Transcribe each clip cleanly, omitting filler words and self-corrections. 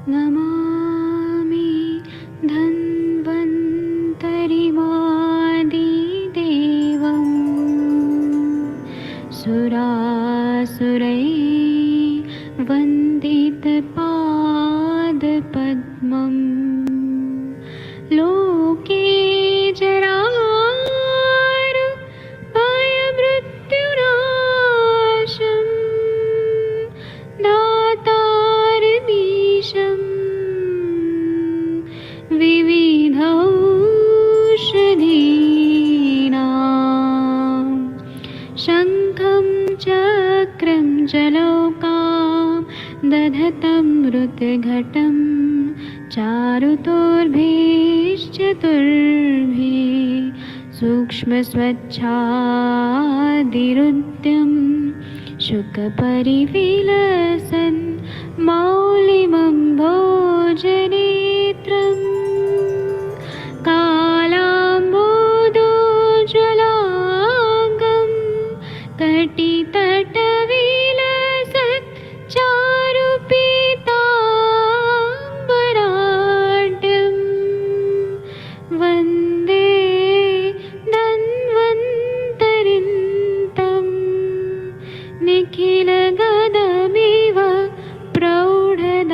नमामि धन्वन्तरिमादिदेवम् सुरासुरैर्वन्दितपादपद्मम् लोके जरामृत्युनाशम् दातारमीशम् विविधौषधीनां शङ्खं चक्रं जलौकां दधतं मृतघटं चारुतोर्भिश्चतुर्भिः सूक्ष्मस्वच्छादिरुद्यं शुकपरिविलसन् मौलिमं भोजनेत्रम् कालाम्बोदोज्ज्वलाङ्गं कटितटविलसत् चारुपीताम्बराढ्यं वन्दे धन्वन्तरिन्तं निखिलगदमिव प्रौढदावाग्निनीलम्।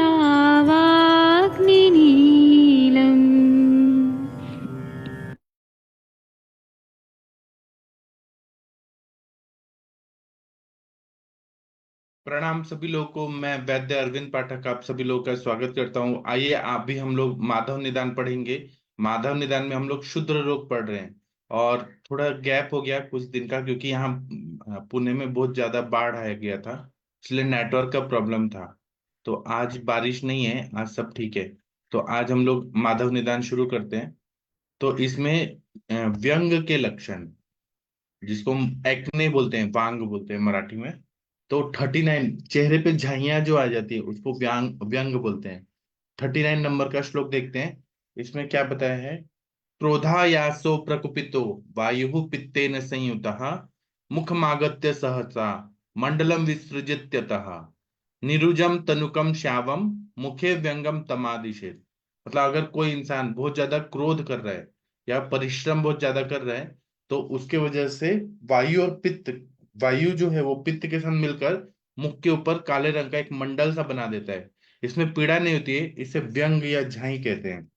प्रणाम सभी लोगों को। मैं वैद्य अरविंद पाठक आप सभी लोगों का स्वागत करता हूं। आइए आप भी हम लोग माधव निदान पढ़ेंगे। माधव निदान में हम लोग क्षुद्र रोग पढ़ रहे हैं और थोड़ा गैप हो गया कुछ दिन का, क्योंकि यहाँ पुणे में बहुत ज्यादा बाढ़ आ गया था, इसलिए नेटवर्क का प्रॉब्लम था। तो आज बारिश नहीं है, आज सब ठीक है। तो आज हम लोग माधव निदान शुरू करते हैं। तो इसमें व्यंग के लक्षण, जिसको हम एक्ने बोलते हैं, वांग बोलते हैं मराठी में। तो 39 चेहरे पे झाइयां जो आ जाती है उसको व्यंग व्यंग बोलते हैं। 39 नंबर का श्लोक देखते हैं। इसमें क्या बताया है? क्रोधायासो प्रकुपितो वायु पित्तेन संयुतः मुखमागत्य सहसा मंडलम विसृजित्यतः निरुजम तनुकम श्यावम मुखे व्यंगम तमादिशेत। मतलब अगर कोई इंसान बहुत ज्यादा क्रोध कर रहा है या परिश्रम बहुत ज्यादा कर रहा है, तो उसके वजह से वायु और पित्त, वायु जो है वो पित्त के साथ मिलकर मुख के ऊपर काले रंग का एक मंडल सा बना देता है। इसमें पीड़ा नहीं होती है, इसे व्यंग या झाई कहते हैं।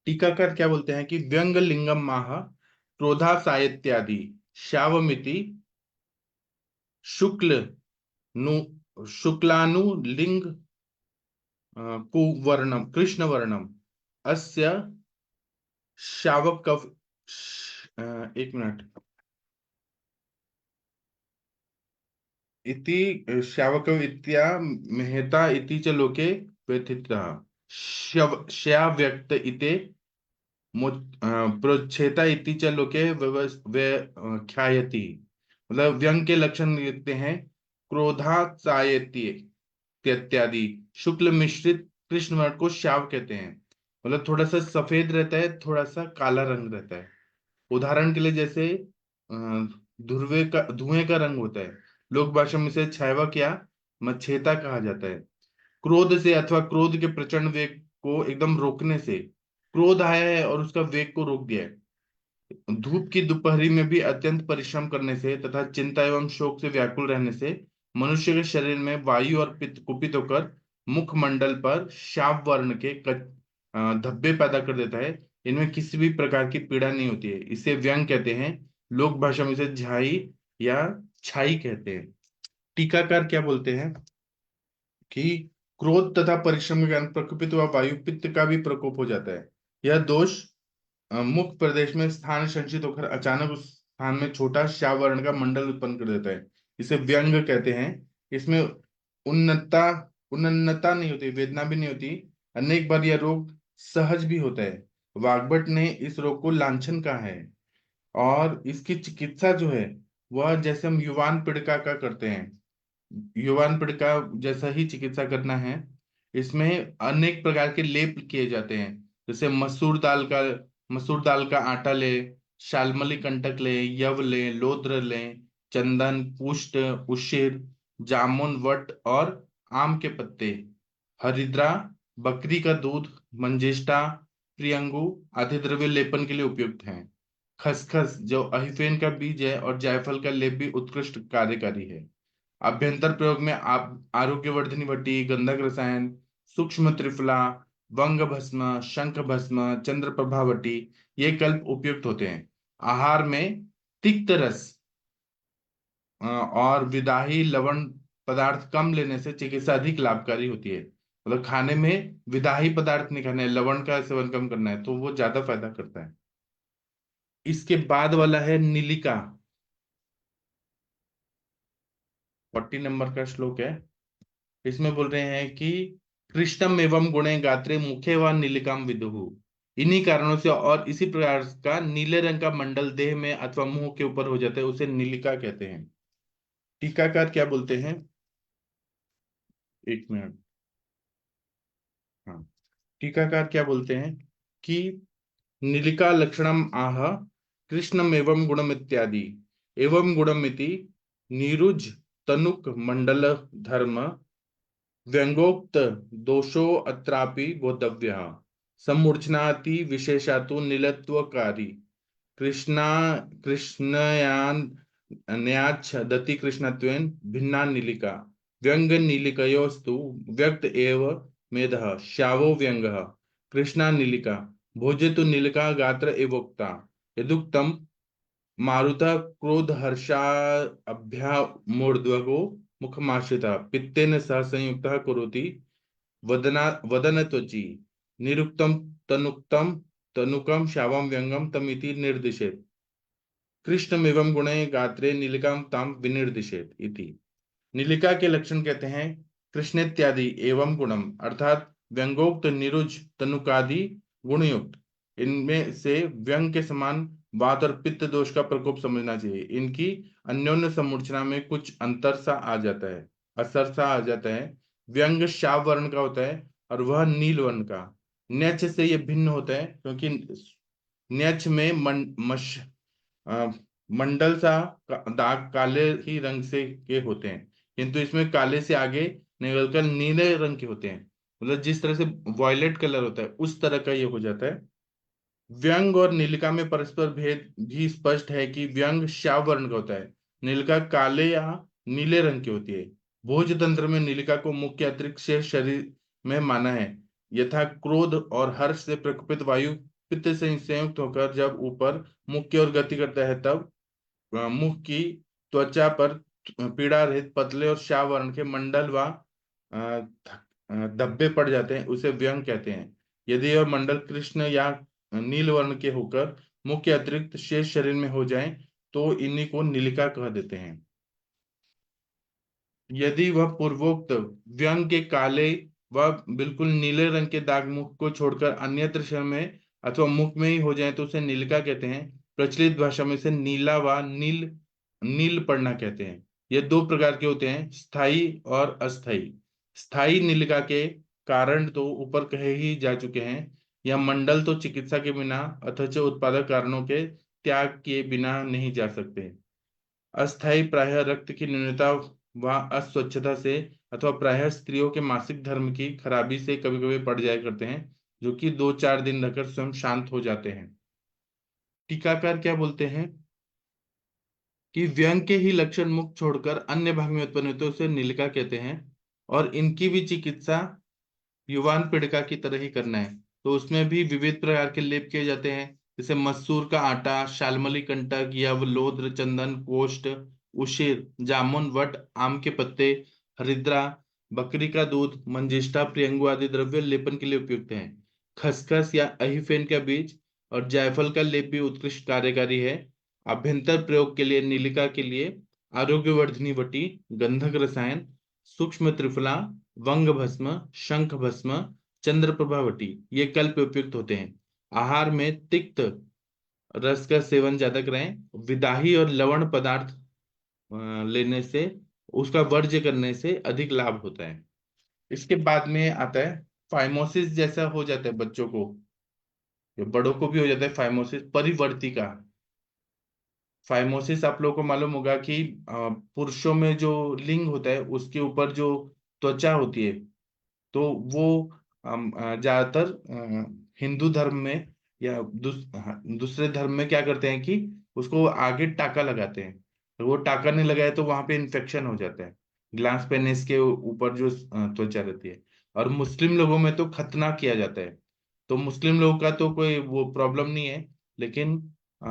टीकाकार क्या बोलते हैं कि व्यंग लिंगम माह क्रोधा सायत्यादि श्यावमिति शुक्ल नु शुक्लानुलिंग कुवर्णम कृष्ण वर्णम अस्य शावक एक मिनट इति शावक इत्या मेहता इति च लोके व्यथितः श्याव्यक्त इते प्रोच्छेता इति च लोके ख्यायति। मतलब व्यंग के लक्षण लिखते हैं। क्रोधाचायति इत्यादि शुक्ल मिश्रित कृष्ण वर्ण को श्याव कहते हैं। मतलब थोड़ा सा सफेद रहता है, थोड़ा सा काला रंग रहता है। उदाहरण के लिए जैसे धुएं का रंग होता है, लोक भाषा में इसे छायवक या मच्छेता कहा जाता है। क्रोध से अथवा क्रोध के प्रचंड वेग को एकदम रोकने से, क्रोध आया है और उसका वेग को रोक दिया है। धूप की दोपहरी में भी अत्यंत परिश्रम करने से तथा चिंता एवं शोक से व्याकुल रहने से मनुष्य के शरीर में वायु और पित्त कुपित होकर मुखमंडल पर श्याव वर्ण के धब्बे पैदा कर देता है। इनमें किसी भी प्रकार की पीड़ा नहीं होती है। इसे व्यंग कहते हैं। लोक भाषा में इसे झाई या छाई कहते हैं। टीकाकार क्या बोलते हैं कि क्रोध तथा परिश्रम के कारण प्रकोपित हुआ वायु पित्त का भी प्रकोप हो जाता है। यह दोष मुख प्रदेश में स्थान संचित होकर अचानक उस स्थान में छोटा श्याव वर्ण का मंडल उत्पन्न कर देता है। इसे व्यंग कहते हैं। इसमें उन्नतता उन्नतता नहीं होती, वेदना भी नहीं होती। अनेक बार यह रोग सहज भी होता है। वाग्भट ने इस रोग को लांछन कहा है और इसकी चिकित्सा जो है वह जैसे हम युवान पिड़का का करते हैं, युवान पिड़का जैसा ही चिकित्सा करना है। इसमें अनेक प्रकार के लेप किए जाते हैं। जैसे मसूर दाल का आटा ले, शालमली कंटक ले, यव ले, लोद्र ले, चंदन, पुष्ट, उशिर, जामुन, वट और आम के पत्ते, हरिद्रा, बकरी का दूध, मंजिष्ठा, प्रियंगु आदि द्रव्य लेपन के लिए उपयुक्त हैं। खसखस जो अहिफेन का बीज है और जायफल का लेप भी उत्कृष्ट कार्यकारी है। अभ्यंतर प्रयोग में आप आरोग्यवर्धिनी वटी, गंधक रसायन, सूक्ष्म त्रिफला, वंग भस्म, शंख भस्म, चंद्र प्रभावटी ये कल्प उपयुक्त होते हैं। आहार में तिक्त रस और विदाही लवण पदार्थ कम लेने से चिकित्सा अधिक लाभकारी होती है। मतलब खाने में विदाही पदार्थ नहीं खाने, लवण का सेवन कम करना है तो वो ज्यादा फायदा करता है। इसके बाद वाला है नीलिका। 40 नंबर का श्लोक है। इसमें बोल रहे हैं कि कृष्णम एवं गुणे गात्रे मुखे व नीलिकाम विदुहु। इन्हीं कारणों से और इसी प्रकार का नीले रंग का मंडल देह में अथवा मुंह के ऊपर हो जाता है, उसे नीलिका कहते हैं। टीकाकार क्या बोलते हैं? एक मिनट। हाँ, टीकाकार क्या बोलते हैं कि नीलिका लक्षणम आह कृष्णम एवं गुणम इत्यादि। एवं गुणम इति नीरुज तनुक मंडल धर्म व्यंगोक्त दोषो अत्रापि बोधव्यः। समूर्छनाति विशेषातु नीलत्वकारी कृष्णा कृष्णयान न्याच्छ दति कृष्णत्वेन भिन्ना नीलिका व्यंग नीलिकयोस्तु व्यक्त एव मेधः श्यावो व्यंगः कृष्णा नीलिका भोज्यतु नीलिका गात्र एवोक्ता यदुक्तम मारुतः क्रोध हर्षा अभ्यामूर्ध्वगो मुखमाश्रितः पित्तेन सह संयुक्तः करोति वदना वदन त्वचि निरुक्तम तनुक्तम तनुकम श्यावम व्यंगम तमिति निर्दिशेत कृष्णमेवं गुणे गात्रे नीलिकाम ताम विनिर्दिशेत इति। नीलिका के लक्षण कहते हैं कृष्णेत्यादि एवं गुणम अर्थात व्यंगोक्त निरुज तनुकादि गुणयुक्त। इनमें से व्यंग के समान वात और पित्त दोष का प्रकोप समझना चाहिए। इनकी अन्योन्य समूर्छना में कुछ अंतर सा आ जाता है, असर सा आ जाता है। व्यंग श्याव वर्ण का होता है और वह नील वर्ण का। न्यच से यह भिन्न होता है क्योंकि न्यच में अ, मंडल सा दाग काले ही रंग से के होते हैं, किंतु इसमें काले से आगे निकलकर नीले रंग के होते हैं। मतलब जिस तरह से वॉयलेट कलर होता है उस तरह का ये हो जाता है। व्यंग और नीलिका में परस्पर भेद भी स्पष्ट है कि व्यंग श्याव वर्ण का होता है, नीलिका काले या नीले रंग की होती है। भोज तंत्र में नीलिका को मुख्य अतिरिक्त शेष शरीर में माना है। यथा क्रोध और हर्ष से प्रकोपित वायु पित्त से संयुक्त होकर जब ऊपर मुख की ओर गति करता है तब मुख की त्वचा पर पीड़ा रहित पतले और श्याव वर्ण के मंडल व धब्बे पड़ जाते हैं, उसे व्यंग कहते हैं। यदि यह मंडल कृष्ण या नील वर्ण के होकर मुख्य अतिरिक्त शेष शरीर में हो जाएं तो इन्हीं को नीलिका कह देते हैं। यदि वह पूर्वोक्त व्यंग के काले व बिल्कुल नीले रंग के दाग मुख को छोड़कर अन्यत्र शरीर में अथवा मुख में ही हो जाए तो उसे नीलिका कहते हैं। प्रचलित भाषा में इसे नीला व नील नील पढ़ना कहते हैं। ये दो प्रकार के होते हैं, स्थायी और अस्थाई। स्थायी नीलिका के कारण तो ऊपर कहे ही जा चुके हैं। यह मंडल तो चिकित्सा के बिना अथच उत्पादक कारणों के त्याग किए बिना नहीं जा सकते। अस्थायी प्रायः रक्त की न्यूनता व अस्वच्छता से अथवा प्रायः स्त्रियों के मासिक धर्म की खराबी से कभी कभी पड़ जाया करते हैं, जो कि 2-4 दिन रहकर स्वयं शांत हो जाते हैं। टीकाकार क्या बोलते हैं कि व्यंग के ही लक्षण मुख छोड़कर अन्य भाग में उत्पन्न होते हैं, उसे नीलिका कहते हैं। और इनकी भी चिकित्सा युवान पिड़का की तरह ही करना है। तो उसमें भी विविध प्रकार के लेप किए जाते हैं, जैसे मसूर का आटा, शालमली कंटक, यवलोद्र, चंदन, कोष्ठ, उशिर, जामुन, वट, आम के पत्ते, हरिद्रा, बकरी का दूध, मंजिष्ठा, प्रियंगु आदि द्रव्य लेपन के लिए उपयुक्त हैं। खसखस या अहिफेन का बीज और जायफल का लेप भी उत्कृष्ट कार्यकारी है। अभ्यंतर प्रयोग के लिए नीलिका के लिए आरोग्यवर्धिनी वटी, गंधक रसायन, सूक्ष्म त्रिफला, वंग भस्म, शंख भस्म, चंद्र प्रभावटी ये कल्प उपयुक्त होते हैं। आहार में तिक्त रस का सेवन ज्यादा करें। विदाही और लवण पदार्थ लेने से, उसका वर्ज्य करने से अधिक लाभ होता है। इसके बाद में आता है फाइमोसिस जैसा हो जाता है बच्चों को, या बड़ों को भी हो जाता है फाइमोसिस परिवर्तिका। फाइमोसिस आप लोगों को मालूम होगा कि पुरुषों में जो लिंग होता है उसके ऊपर जो त्वचा होती है, तो वो ज्यादातर हिंदू धर्म में या दूसरे धर्म में क्या करते हैं कि उसको आगे टाका लगाते हैं। तो वो टाका नहीं लगाए तो वहां पे इन्फेक्शन हो जाता है, ग्लास पेनिस के ऊपर जो त्वचा रहती है। और मुस्लिम लोगों में तो खतना किया जाता है। तो मुस्लिम लोगों का तो कोई वो प्रॉब्लम नहीं है, लेकिन अ,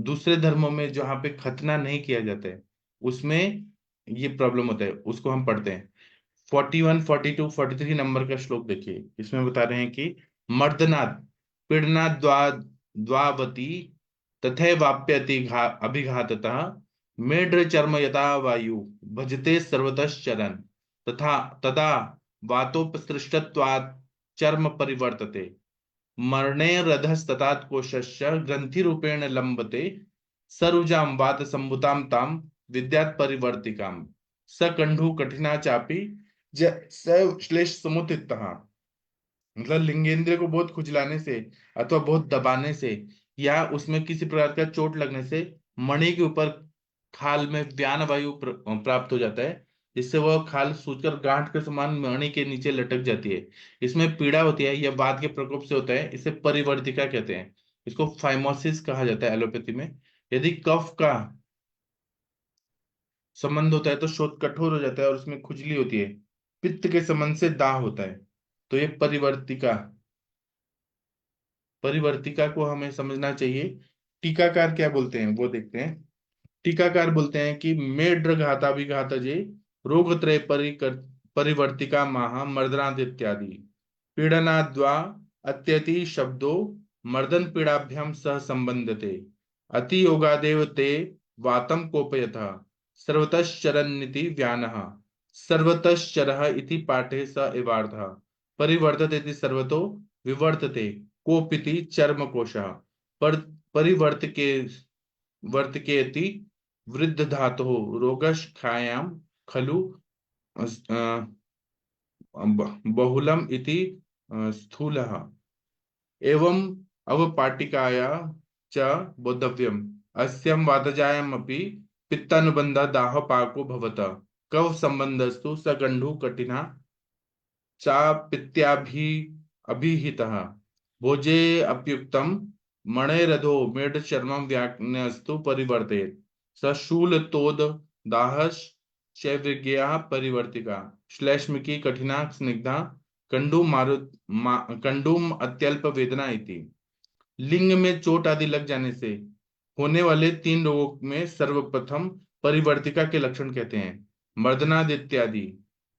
दूसरे धर्मों में जहाँ पे खतना नहीं किया जाता है उसमें ये प्रॉब्लम होता है। उसको हम पढ़ते हैं। 41, 42, 43 नंबर का श्लोक देखिए। इसमें बता रहे हैं कि मर्दनात् पीडनात् द्वावती तथैवाप्यति अभिघाततः मेढ्र चर्म यथा वायु भजते सर्वतश्चरन् तथा तदा वातोपसृष्टत्वात् चर्म परिवर्तते मरणे रधस्ततात कोशस्य ग्रंथिरूपेण लंबते सरुजां वात संभुतां तां विद्यात् परिवर्तिकाम् स कंढु कठिना चापि ज स श्लेष समुत्थितः। मतलब लिंगेंद्र को बहुत खुजलाने से अथवा बहुत दबाने से या उसमें किसी प्रकार का चोट लगने से मणि के ऊपर खाल में व्यान वायु प्राप्त हो जाता है, जिससे वह खाल सूजकर गांठ के समान मणि के नीचे लटक जाती है। इसमें पीड़ा होती है, यह वात के प्रकोप से होता है। इसे परिवर्तिका कहते हैं। इसको फाइमोसिस कहा जाता है एलोपैथी में। यदि कफ का संबंध होता है तो शोथ कठोर हो जाता है और उसमें खुजली होती है। पित्त के संबंध से दाह होता है। तो ये परिवर्तिका परिवर्तिका को हमें समझना चाहिए। टीकाकार क्या बोलते हैं वो देखते हैं। टीकाकार बोलते हैं कि मेढ्र घाता विघात जे रोग त्रय परिवर्तिका माह मर्दनाद इत्यादि पीड़नाद्वा अत्यति शब्दो मर्दन पीड़ाभ्याम सह संबंधते अति योगादेव ते वातम कोपयतः सर्वतश्चरन्निति व्यानः सर्वतश्चरः इति पाठे स एवार्थः परिवर्तते इति सर्वतो विवर्तते कोपिति चर्म कोशः पर परिवर्तके वर्तकेति वृद्ध धातु रोगशायां खलु बहुलम इति स्थूलः एवं अवपाटिकाया च बोद्धव्यम् अस्यां वातजायामपि पित्तानुबन्धः दाहपाको भवतः कव संबंधस्तु सगंधु कठिना चापित्याभि अभिहितः भोजे अप्युक्तम मणेरधो मेढ चर्मं व्याक्न्यस्तु परिवर्तयेत् सशूल तोद दाहश चैवज्ञा परिवर्तिका श्लेष्मिकी कठिना स्निग्धा कंडूम अत्यल्प वेदना इति। लिंग में चोट आदि लग जाने से होने वाले 3 रोगों में सर्वप्रथम परिवर्तिका के लक्षण कहते हैं। मर्दनाद इत्यादि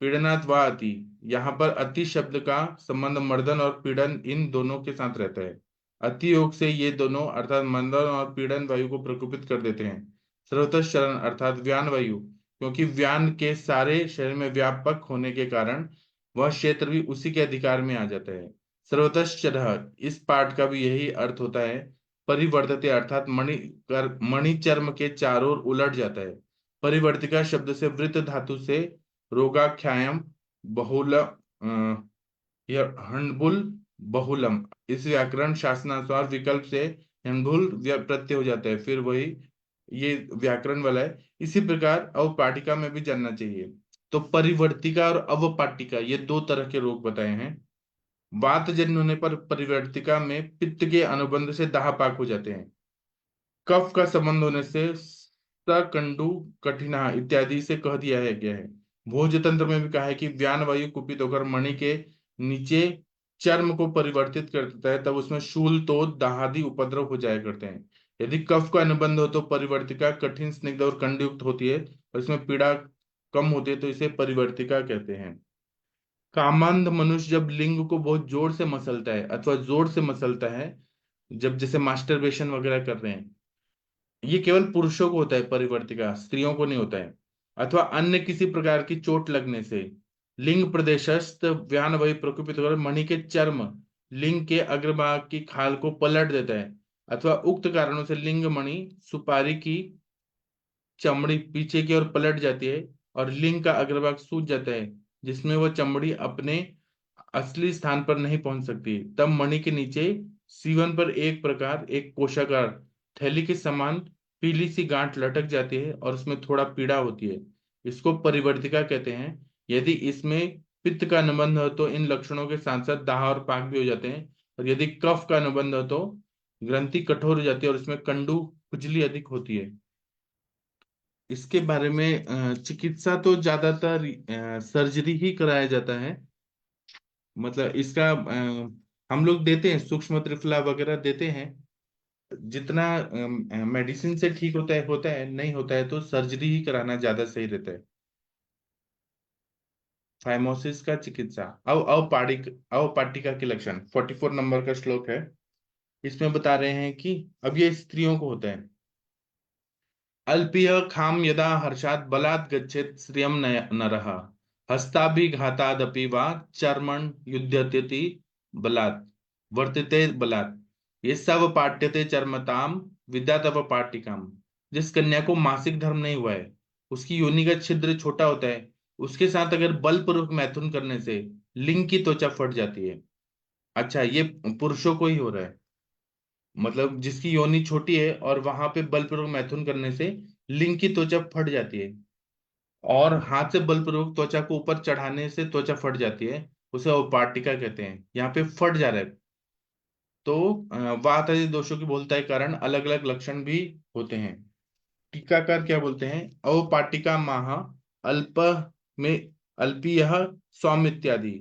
पीड़नात् वा अति। यहाँ पर अति शब्द का संबंध मर्दन और पीड़न इन दोनों के साथ रहता है। अति योग से ये दोनों अर्थात मर्दन और पीड़न वायु को प्रकोपित कर देते हैं। सर्वतः शरण अर्थात व्यान वायु, क्योंकि व्यान के सारे शरीर में व्यापक होने के कारण वह क्षेत्र भी उसी के अधिकार में आ जाता है। सर्वतश्चरः इस पाठ का भी यही अर्थ होता है। परिवर्तते अर्थात मणि चर्म के चारों ओर उलट जाता है। परिवर्तिका शब्द से वृत्त धातु से रोगाख्यायम बहुल यह हंडबुल बहुलम इस व्याकरण शास्त्रानुसार विकल्प से हंडबुल प्रत्यय हो जाता है, फिर वही ये व्याकरण वाला है। इसी प्रकार अवपाटिका में भी जानना चाहिए। तो परिवर्तिका और अवपाटिका ये 2 तरह के रोग बताए हैं। वात जन्य होने पर परिवर्तिका में पित्त के अनुबंध से दाहपाक हो जाते हैं। कफ का संबंध होने से सकंडु कठिना इत्यादि से कह दिया है गया है। भोज तंत्र में भी कहा है कि व्यान वायु कुपित होकर मणि के नीचे चर्म को परिवर्तित कर देता है, तब उसमें शूल तो दाहादि उपद्रव हो जाया करते हैं। यदि कफ का अनुबंध हो तो परिवर्तिका कठिन स्निग्ध और कंडयुक्त होती है और इसमें पीड़ा कम होती है, तो इसे परिवर्तिका कहते हैं। कामांध मनुष्य जब लिंग को बहुत जोर से मसलता है अथवा जोर से मसलता है, जब जैसे मास्टरबेशन वगैरह कर रहे हैं, ये केवल पुरुषों को होता है परिवर्तिका, स्त्रियों को नहीं होता है। अथवा अन्य किसी प्रकार की चोट लगने से लिंग प्रदेशस्थ व्यान वही प्रकोपित होकर मणि के चर्म लिंग के अग्रभाग की खाल को पलट देता है। अथवा उक्त कारणों से लिंग मणि सुपारी की चमड़ी पीछे की ओर पलट जाती है और लिंग का अग्रभाग सूज जाता है, जिसमें वह चमड़ी अपने असली स्थान पर नहीं पहुंच सकती। तब मणि के नीचे सीवन पर एक कोशाकार थैली के समान पीली सी गांठ लटक जाती है और उसमें थोड़ा पीड़ा होती है। इसको परिवर्तिका कहते हैं। यदि इसमें पित्त का अनुबंध हो तो इन लक्षणों के साथ साथ दाह और पाक भी हो जाते हैं। और यदि कफ का अनुबंध हो तो ग्रंथि कठोर हो जाती है और इसमें कंडू खुजली अधिक होती है। इसके बारे में चिकित्सा तो ज्यादातर सर्जरी ही कराया जाता है। मतलब इसका हम लोग देते हैं, सूक्ष्म त्रिफला वगैरह देते हैं। जितना मेडिसिन से ठीक होता है नहीं होता है तो सर्जरी ही कराना ज्यादा सही रहता है। फाइमोसिस का चिकित्सा। अवपाटिका के लक्षण 44 नंबर का श्लोक है। इसमें बता रहे हैं कि अब ये स्त्रियों को होता है। अल्पीय खाम यदा हर्षात् बलात् गच्छेत् श्रियं नरः हस्ताभिघातादपि वा चर्मण युध्यते बलात् वर्तते बलात् ये सब पाट्यते चर्मताम विद्या तव पाटिकाम। जिस कन्या को मासिक धर्म नहीं हुआ है, उसकी योनि का छिद्र छोटा होता है, उसके साथ अगर बलपूर्वक मैथुन करने से लिंग की त्वचा फट जाती है। अच्छा, ये पुरुषों को ही हो रहा है। मतलब जिसकी योनि छोटी है और वहां पे बलपूर्वक मैथुन करने से लिंग की त्वचा फट जाती है। और हाथ से बलपूर्वक त्वचा को ऊपर चढ़ाने से त्वचा फट जाती है, उसे उपाटिका कहते हैं। यहाँ पे फट जा रहा है। तो वात आदि दोषों की बोलता है कारण अलग अलग लक्षण भी होते हैं। टीकाकार क्या बोलते हैं? अवपाटिका माह अल्प में अल्पीय सौम इत्यादि।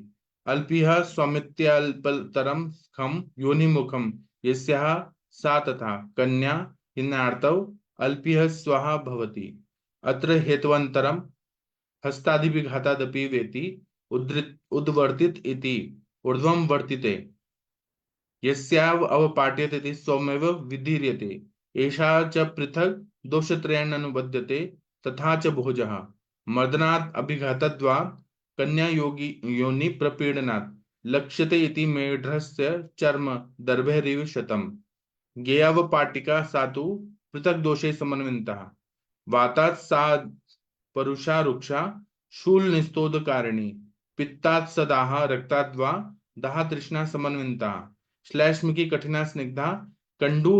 अल्पीय सौमित्याल्पतरम खम योनिमुखम यस्याः सा तथा कन्या हिन्नार्तौ अल्पीय स्वाहा भवति। अत्र हेतवंतरम हस्तादिभिघातादपि वेति उद्धृत उद्वर्तित इति ऊर्ध्वं वर्तिते यस्याव अवपाट्यते स्वमेव विधीर्यते। एषा च पृथक् दोषत्रयेण अनुबध्यते तथा च भोजः मर्दनात् अभिघातत्वात् कन्या योगी योनि प्रपीडनात् लक्ष्यते इति मेढ्रस्य चर्म दर्भैरिव शतम्। गेयावपाटिका सा तु पृथक् दोषे समन्वितः वातात् सा परुषा रुक्षा शूल निस्तोदकारिणी पित्तात् सदाह रक्ताद् वा दाह तृष्णा समन्विता श्लेष्मकी कठिना स्निग्धा कंडू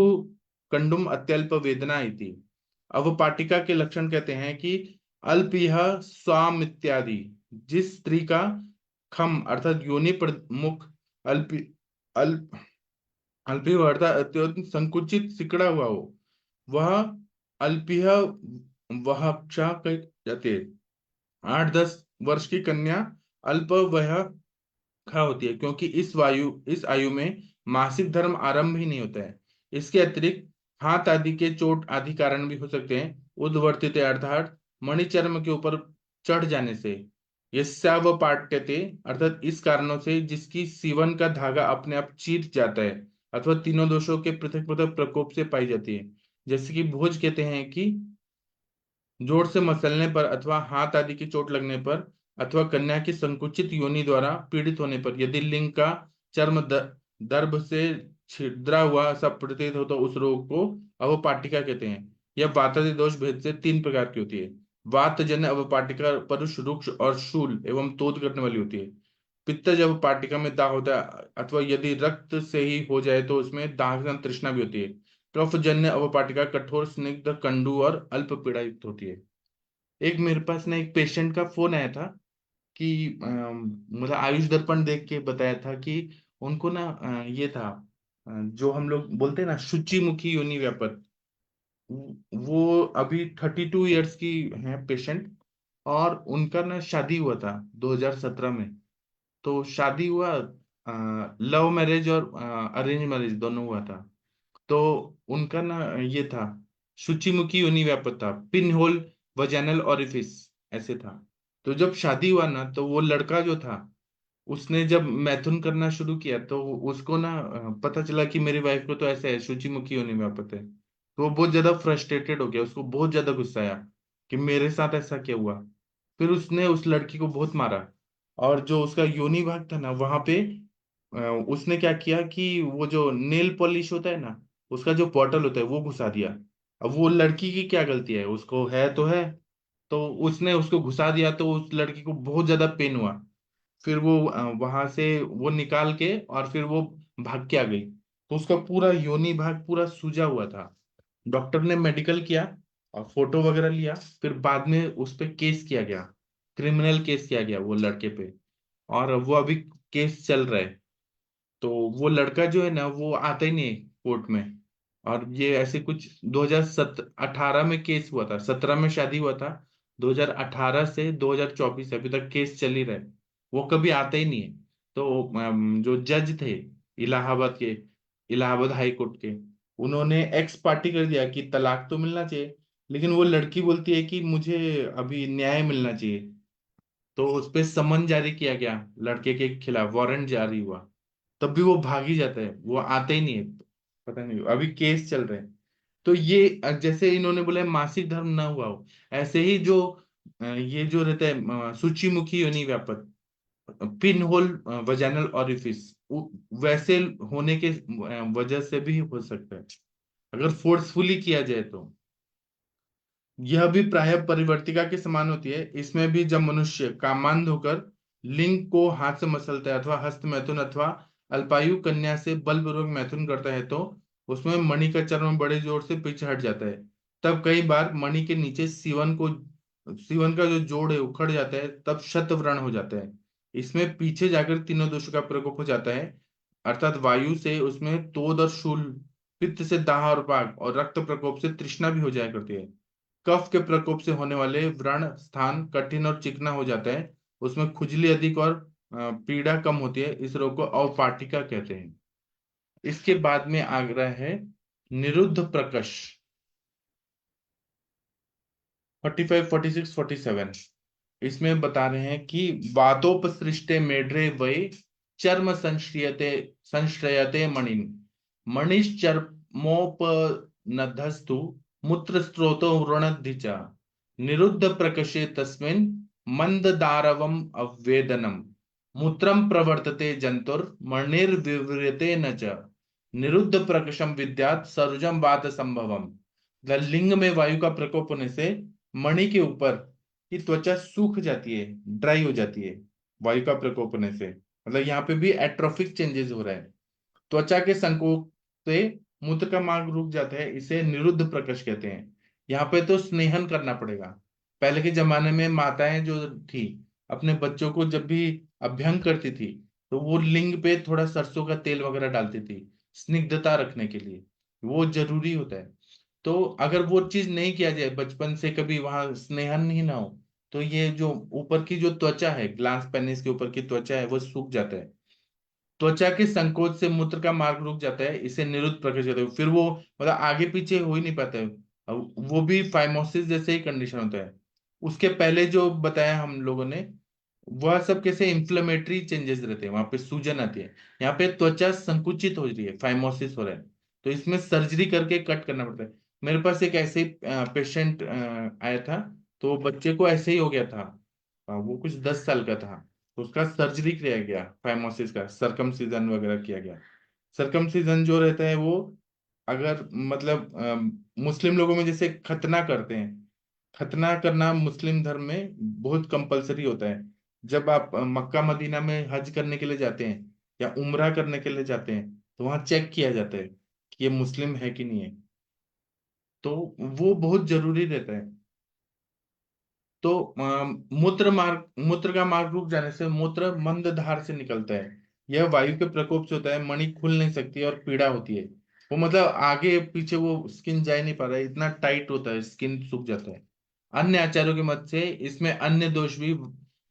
कंडुम अत्यल्प वेदना इति। अवपाटिका के लक्षण कहते हैं कि अल्प यह स्वाम इत्यादि। जिस स्त्री का खम अर्थात योनि मुख अल्प अल्प अल्पीय अर्थात अत्यंत संकुचित सिकड़ा हुआ हो, वह अल्पीय वहक्षा कही जाती है। 8-10 वर्ष की कन्या अल्प वह खा होती है, क्योंकि इस आयु में मासिक धर्म आरंभ ही नहीं होता है। इसके अतिरिक्त हाथ आदि के चोट आदि कारण भी हो सकते हैं। उद्वर्तित अर्थात मणिचर्म के ऊपर चढ़ जाने से। यस्यावपाट्यते अर्थात इस कारणों से जिसकी सीवन का धागा अपने आप चीर जाता है, अथवा तीनों दोषों के पृथक पृथक प्रकोप से पाई जाती है। जैसे कि भोज कहते हैं कि जोर से मसलने पर अथवा हाथ आदि की चोट लगने पर अथवा कन्या की संकुचित योनि द्वारा पीड़ित होने पर यदि लिंग का चर्म दर्भ से छिद्रा हुआ सा प्रतीत हो तो उस रोग को अवपाटिका कहते हैं। यह वातादि दोष भेद से 3 प्रकार की होती है। वातजन्य अवपाटिका परुष रुक्ष और शूल एवं तोद करने वाली होती है। पित्तज अवपाटिका में दाह होता है, अथवा यदि रक्त से ही हो जाए तो उसमें दाह के साथ तृष्णा भी होती है। कफजन्य अवपाटिका कठोर स्निग्ध कंडू और अल्प पीड़ा युक्त होती है। एक मेरे पास ना एक पेशेंट का फोन आया था कि मतलब आयुष दर्पण देख के बताया था कि उनको ना ये था, जो हम लोग बोलते हैं ना शुचि मुखी योनि व्यापत। वो अभी 32 इयर्स की है पेशेंट। और उनका ना शादी हुआ था 2017 में। तो शादी हुआ, लव मैरिज और अरेंज मैरिज दोनों हुआ था। तो उनका ना ये था, सूचीमुखी योनि व्यापक था, पिन होल वजाइनल ओरिफिस ऐसे था। तो जब शादी हुआ ना तो वो लड़का जो था, उसने जब मैथुन करना शुरू किया तो उसको ना पता चला कि मेरी वाइफ को तो ऐसा है, सूचीमुखी योनि व्यापक है। तो वो बहुत ज्यादा फ्रस्ट्रेटेड हो गया, उसको बहुत ज्यादा गुस्सा आया कि मेरे साथ ऐसा क्या हुआ। फिर उसने उस लड़की को बहुत मारा। और जो उसका योनि भाग था ना वहां पे उसने क्या किया कि वो जो नेल पॉलिश होता है ना, उसका जो बॉटल होता है वो घुसा दिया। अब वो लड़की की क्या गलती है, उसको है तो है। तो उसने उसको घुसा दिया तो उस लड़की को बहुत ज्यादा पेन हुआ। फिर वो वहां से वो निकाल के और फिर वो भाग के आ गई। तो उसका पूरा योनि भाग पूरा सूजा हुआ था। डॉक्टर ने मेडिकल किया और फोटो वगैरह लिया। फिर बाद में उस पे केस किया गया, क्रिमिनल केस किया गया वो लड़के पे। और वो अभी केस चल रहा है। तो वो लड़का जो है ना वो आता ही नहीं है कोर्ट में। और ये ऐसे कुछ 2018 में केस हुआ था, 17 में शादी हुआ था, 2018 से 2024 अभी तक केस चल ही रहा है। वो कभी आता ही नहीं है। तो जो जज थे इलाहाबाद के, इलाहाबाद हाई कोर्ट के, उन्होंने एक्स पार्टी कर दिया कि तलाक तो मिलना चाहिए। लेकिन वो लड़की बोलती है कि मुझे अभी न्याय मिलना चाहिए। तो उस पे समन जारी किया गया, लड़के के खिलाफ वारंट जारी हुआ। तब भी वो भाग ही जाता है, वो आता ही नहीं है। पता नहीं अभी केस चल रहे हैं। तो ये जैसे इन्होंने बोला है, मासिक धर्म ना हुआ हो, ऐसे ही जो ये जो रहता है सूचीमुखी योनि व्यापक, पिन होल वजाइनल ऑरिफिस, वैसे होने के वजह से भी हो सकता है, अगर फोर्सफुली किया जाए तो। यह भी प्राय परिवर्तिका के समान होती है। इसमें भी जब मनुष्य कामांध होकर लिंग को हाथ से मसलता है, अथवा हस्त मैथुन, अथवा अल्पायु कन्या से बलपूर्वक मैथुन करता है, तो उसमें मणि का चर्म बड़े जोर से पीछे हट जाता है। तब कई बार मणि के नीचे सीवन का जो जोड़ है उखड़ जाता है, तब शतव्रण हो जाता है। इसमें पीछे जाकर तीनों दोषों का प्रकोप हो जाता है, अर्थात वायु से उसमें तोद और शूल, पित्त से दाह और पाक, और रक्त प्रकोप से तृष्णा भी हो जाया करती है। कफ के प्रकोप से होने वाले व्रण स्थान कठिन और चिकना हो जाता है, उसमें खुजली अधिक और पीड़ा कम होती है। इस रोग को अवपाटिका कहते हैं। इसके बाद में आ रहा है निरुद्ध प्रकश, 45, 46, 47। इसमें बता रहे हैं कि वातोपसृष्टे मेढ्रे वै चर्म संश्रयते मणिन, मणिश्चर्मोपनद्धस्तु मूत्र स्रोतो वृणद्धि च, निरुद्ध प्रकशे तस्मिन् मंददारवम अवेदनम, मूत्रम प्रवर्तते जंतुर मणिर्विव्रियते न च, निरुद्ध प्रकशम विद्यात् सरुजम वात संभवम। लिंग में वायु का प्रकोप होने से मणि के ऊपर की त्वचा सूख जाती है, ड्राई हो जाती है, वायु का प्रकोप होने से। मतलब यहाँ पे भी एट्रोफिक चेंजेस हो रहा है। त्वचा के संकोच से मूत्र का मार्ग रुक जाता है, इसे निरुद्ध प्रकश कहते हैं। यहाँ पे तो स्नेहन करना पड़ेगा। पहले के जमाने में माताएं जो थी, अपने बच्चों को जब भी अभ्यंग करती थी, तो वो लिंग पे थोड़ा सरसों का तेल वगैरह डालती थी, स्निग्धता रखने के लिए। वो जरूरी होता है। तो अगर वो चीज नहीं किया जाए बचपन से, कभी वहां स्नेहन ही ना हो, तो ये जो ऊपर की जो त्वचा है, ग्लास पेनिस के ऊपर की त्वचा है, वो सूख जाता है। त्वचा के संकोच से मूत्र का मार्ग रुक जाता है, इसे निरुद्ध प्रकृति कहते हैं। फिर वो मतलब आगे पीछे हो ही नहीं पाता है। अब वो भी फाइमोसिस जैसे ही कंडीशन होता है। उसके पहले जो बताया हम लोगों ने, वह सब कैसे इन्फ्लेमेटरी चेंजेस रहते हैं, वहां पे सूजन आती है। यहाँ पे त्वचा संकुचित हो रही है, फाइमोसिस हो रहा है, तो इसमें सर्जरी करके कट करना पड़ता है। मेरे पास एक ऐसे पेशेंट आया था, तो बच्चे को ऐसे ही हो गया था। वो कुछ 10 साल का था, तो उसका सर्जरी किया गया, फाइमोसिस का सरकमसीजन वगैरह किया गया। सरकमसीजन जो रहता है वो, अगर मतलब मुस्लिम लोगों में जैसे खतना करते हैं, खतना करना मुस्लिम धर्म में बहुत कंपलसरी होता है। जब आप मक्का मदीना में हज करने के लिए जाते हैं या उम्रा करने के लिए जाते हैं, तो वहां चेक किया जाता है कि ये मुस्लिम है कि नहीं है। तो वो बहुत जरूरी रहता है। तो मूत्र का मार्ग रुक जाने से मूत्र मंद धार से निकलता है। यह वायु के प्रकोप से होता है, मणि खुल नहीं सकती और पीड़ा होती है। वो मतलब आगे पीछे वो स्किन जा ही नहीं पा रहा है, इतना टाइट होता है, स्किन सूख जाता है। अन्य आचार्यों के मत से इसमें अन्य दोष भी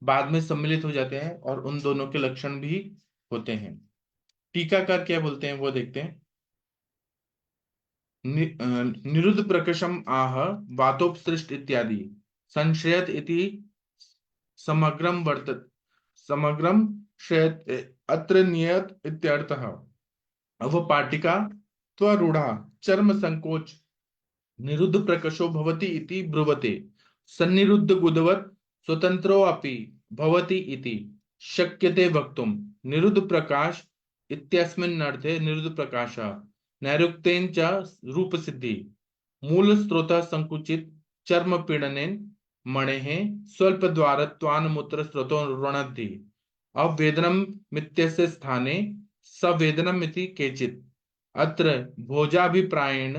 बाद में सम्मिलित हो जाते हैं, और उन दोनों के लक्षण भी होते हैं। टीकाकार क्या बोलते हैं वो देखते हैं। निरुद्ध प्रकर्षम आह वातोपसृष्ट इत्यादि संश्रयत इति समग्रम वर्तत, समग्रम श्रेयत अत्र नियत इत्यर्थः। अवपाटिका त्वरूढ़ा चर्म संकोच निरुद्ध प्रकर्षो भवति इति ब्रुवते, सन्निरुद्ध गुदवत् स्वतंत्रो अपि भवति इति शक्यते वक्तुम। निरुद्ध प्रकाश इत्यस्मिन् अर्थे निरुद्ध प्रकाशः नैरुक्तेन च रूप सिद्धि, मूल स्रोत संकुचित चर्म पीडनेन मणेः स्वल्प द्वारत्वान्मूत्र स्रोतो ऋणद्धि, अवेदनम मित्यस्य स्थाने सवेदनम इति केचित्, अत्र भोजाभिप्रायेण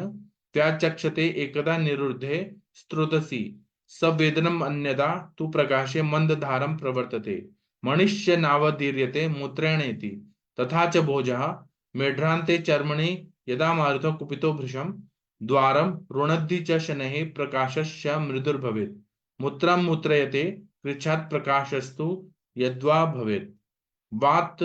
व्याचक्षते एकदा निरुद्धे स्रोतसी सवेदनम अन्यदा तु प्रकाशे मंदधारम प्रवर्तते। मणिश्च नावदीर्यते मूत्रेणेति तथा च भोजः मेढ्रान्ते चर्मणि यदा मारुतो कुपितो भृशं द्वारं रुणद्धि च शनैः प्रकाशश्च मृदुर्भवेत् मूत्रं मूत्रयते कृच्छात् प्रकाशस्तु यद्वा भवेत् वात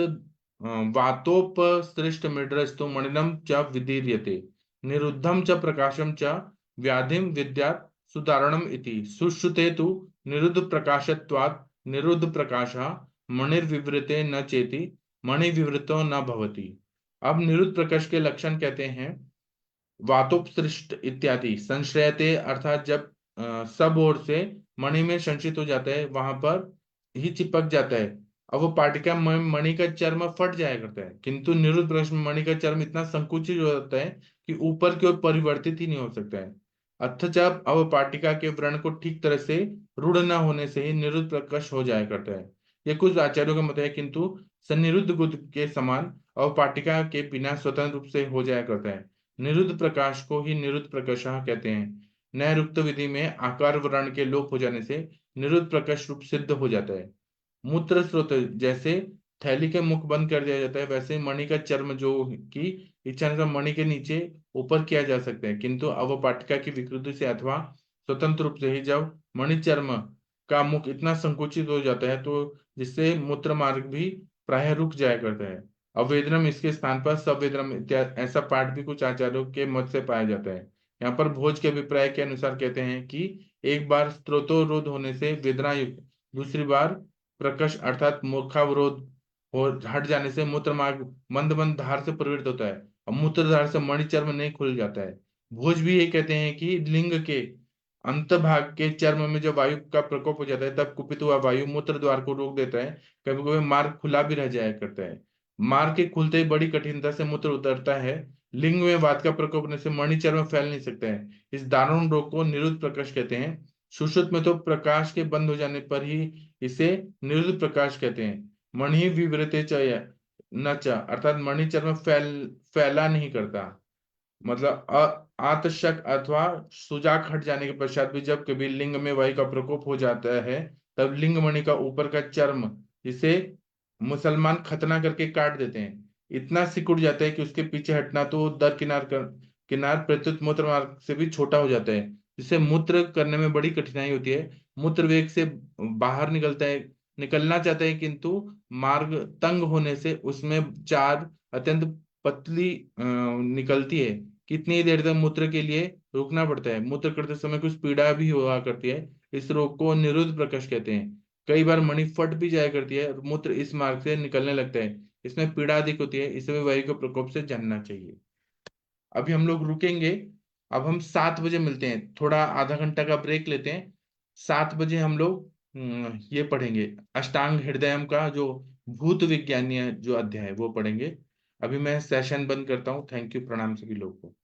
वातोपसृष्ट मिड्रस्तु मणिनं च विदीर्यते निरुद्धं च प्रकाशं च व्याधिं विद्यात् सुदारुणम् इति सुश्रुते तु निरुद्ध प्रकाशत्वात् निरुद्ध प्रकाशः मणिर्विवृते न चेति मणिविवृतो न भवति। अब निरुद्ध प्रकाश के लक्षण कहते हैं वातोपसृष्ट इत्यादि संश्रयते अर्थात जब सब ओर से मणि में संचित हो जाता है वहां पर ही चिपक जाता है। अब वो पाटिका मणि का चर्म फट जाया करता है, किंतु निरुद्ध प्रकाश में मणि का चर्म इतना संकुचित हो जाता है कि ऊपर की ओर परिवर्तित ही नहीं हो सकता है। अथच अब अवपाटिका के व्रण को ठीक तरह से रूढ़ न होने से ही निरुद्ध प्रकाश हो जाया करता है। यह कुछ आचार्यों का मत है, किंतु सन्निरुद्ध गुद के समान अवपाटिका के बिना स्वतंत्र रूप से हो जाया करता है। निरुद्ध प्रकाश को ही निरुद्ध प्रकाश कहते हैं। न्याययुक्त विधि में आकार वर्ण के लोप हो जाने से निरुद्ध प्रकाश रूप सिद्ध हो जाता है। मूत्र स्रोत जैसे थैली के मुख बंद कर दिया जाता है, वैसे मणि का चर्म जो की इच्छानुसार मणि के नीचे ऊपर किया जा सकता है, किंतु अवपाटिका की विकृति से अथवा स्वतंत्र रूप से ही जब मणि चर्म का मुख इतना संकुचित हो जाता है तो जिससे मूत्र मार्ग भी प्राय रुक जाया करता है। अवेदनम इसके स्थान पर सवेदनम इत्यादि ऐसा पाठ भी कुछ आचार्यों के मत से पाया जाता है। यहाँ पर भोज के अभिप्राय के अनुसार कहते हैं कि एक बार स्त्रोतोरोध होने से वेदना युक्त, दूसरी बार प्रकर्ष अर्थात मूर्खावरोध हो हट जाने से मूत्र मार्ग मंद मंद धार से प्रवृत्त होता है और मूत्र धार से मणिचर्म नहीं खुल जाता है। भोज भी ये कहते हैं कि लिंग के अंत भाग के चर्म में जब वायु का प्रकोप हो जाता है तब कुपित हुआ वायु मूत्र द्वार को रोक देता है। कभी कभी मार्ग खुला भी रह जाया करता है। मार्ग के खुलते ही बड़ी कठिनता से मूत्र उतरता है। लिंग में वात का प्रकोप होने से मणिचर्म फैल नहीं सकता है। इस दारुण रोग को निरुद्ध प्रकाश कहते हैं। सुश्रुत में तो प्रकाश के बंद हो जाने पर ही इसे निरुद्ध प्रकाश कहते हैं। मणि विवृते च न च अर्थात मणिचर्म फैला नहीं करता, मतलब आतशक अथवा सुजाक हट जाने के पश्चात भी जब कभी लिंग में वायु का प्रकोप हो जाता है तब लिंग मणि का ऊपर का चर्म, जिसे मुसलमान खतना करके काट देते हैं, इतना सिकुड़ जाता है कि उसके पीछे हटना तो दर किनार प्रत्युत मूत्र मार्ग से भी छोटा हो जाता है, जिससे मूत्र करने में बड़ी कठिनाई होती है। मूत्र वेग से बाहर निकलना चाहते हैं, किंतु मार्ग तंग होने से उसमें चार अत्यंत पतली निकलती है। कितनी देर तक मूत्र के लिए रुकना पड़ता है। मूत्र करते समय कुछ पीड़ा भी हुआ करती है। इस रोग को निरुद्ध प्रकाश कहते हैं। कई बार मणि फट भी जाया करती है और मूत्र इस मार्ग से निकलने लगता है। इसमें पीड़ा अधिक होती है, इसमें वायु के प्रकोप से जानना चाहिए। अभी हम लोग रुकेंगे। अब हम 7 बजे मिलते हैं, थोड़ा आधा घंटा का ब्रेक लेते हैं। 7 बजे हम लोग ये पढ़ेंगे अष्टांग हृदयम का जो भूत विज्ञानीय जो अध्याय है वो पढ़ेंगे। अभी मैं सेशन बंद करता हूँ। थैंक यू, प्रणाम सभी लोगों को।